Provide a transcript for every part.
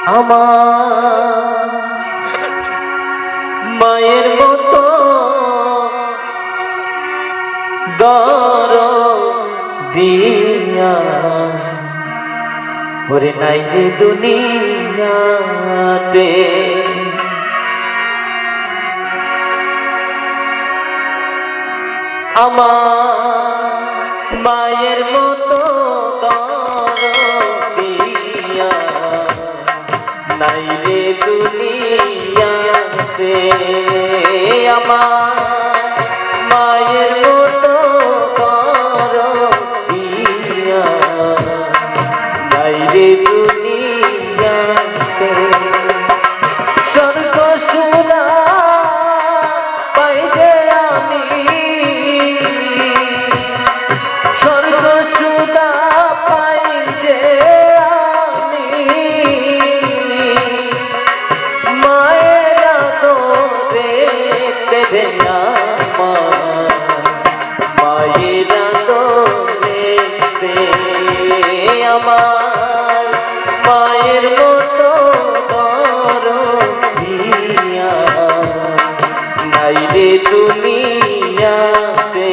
আমার মায়ের মতো দরদিয়া ওরে নাই রে দুনিয়াতে। আমার মায়ের মতো দরদিয়া নাই রে দুনিয়াতে। আমার মায়ের মতো দরদিয়া নাই রে দুনিয়াতে। স্বর্গ সোনা পাইতে আমি, স্বর্গ সোনা পাইতে আমি মায়ের আদরে দেবে আমার, মায়ের আদরে আমার মায়ের মতো দরদিয়া নাই রে দুনিয়াতে।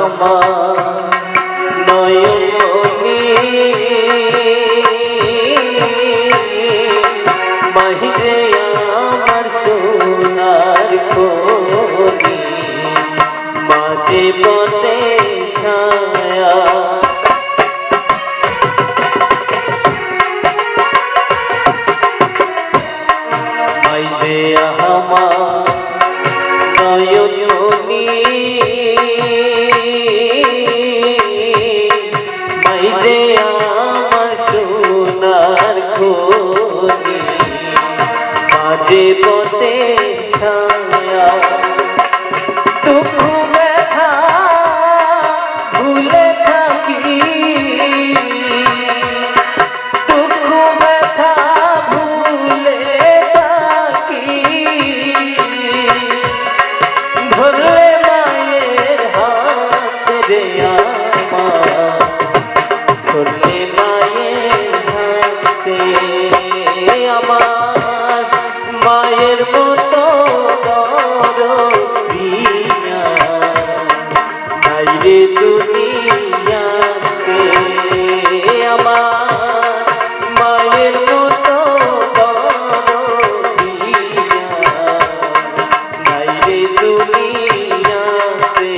আমার নয়নি মাহিরে আমার সোনার খনি, মাঝে পথে ছায়া মাইজে আমার নয়নি মাইজে আমার সোনার খনি, মাঝে পথে ছায়া দুঃখ ব্যথা ভুলে থাকি, দুঃখ ব্যথা ভুলে থাকি ধরলে মায়ের হাত রে আমার, ধরলে মায়ের হাতে আমার মায়ের মতো দরদিয়া নাই রে দুনিয়াতে। আমার মায়ের মতো দরদিয়া নাই রে দুনিয়াতে।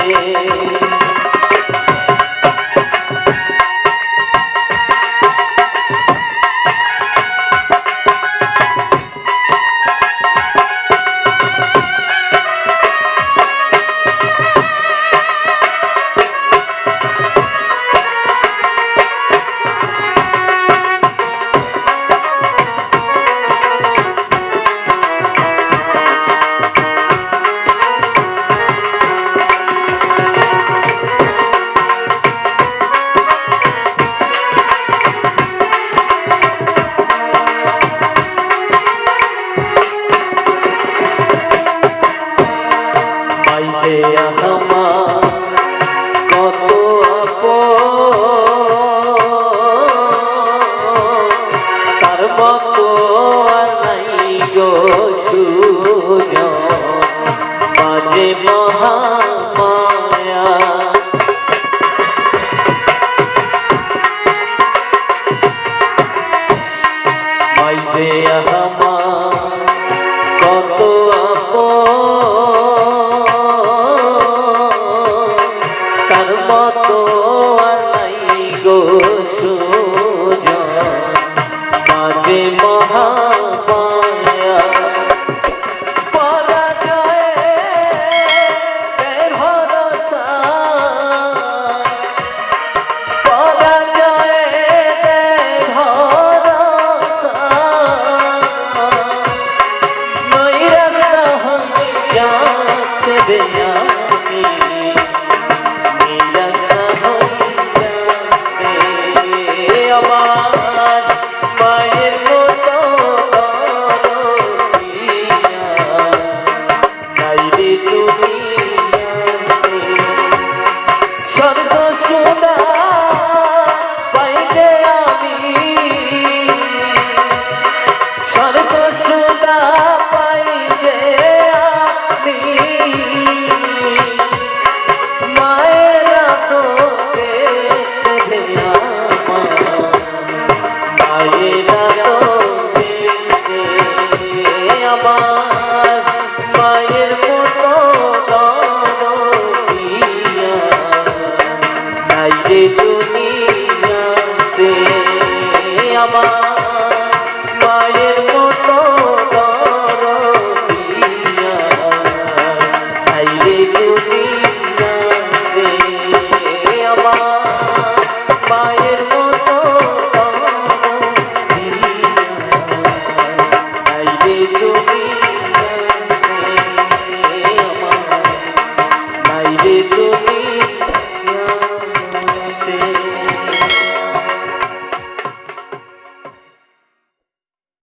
আমার কত তার মতো আর নাই গো সুজন, মাঝে মহামায়া মাইজে আমার কত তার মতো আর নাই গো সুজন, মাঝে মহা